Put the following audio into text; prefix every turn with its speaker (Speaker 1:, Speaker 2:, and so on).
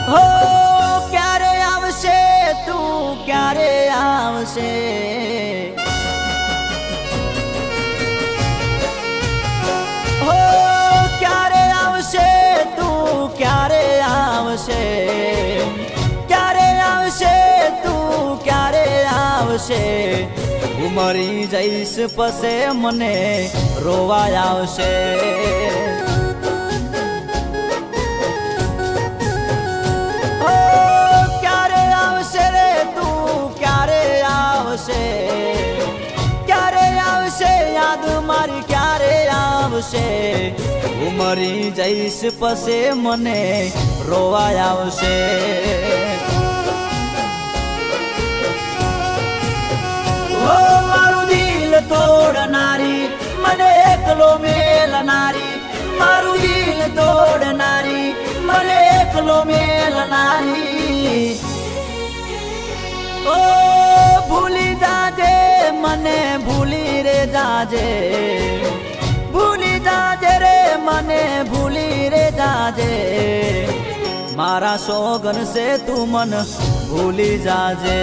Speaker 1: હો ક્યારે આવશે તું ક્યારે આવશે હો ક્યારે આવશે તું ક્યારે આવશે ક્યારે આવશે તું ક્યારે આવશે હું મરી જઈશ પસે મને રોવાય આવશે ક્યારે આવશે યાદ મારી ક્યારે આવશે હું મરી જઈશ પસે મને રોવાય આવશે ઓ મારું દિલ તોડનારી મને એકલો મેલનારી મારું દિલ તોડનારી મને એકલો મેલનારી ઓ ભૂલી જાજે મને ભૂલી રે જાજે ભૂલી જાજે રે મને ભૂલી રે જાજે મારા સોગન સે તું મન ભૂલી જાજે।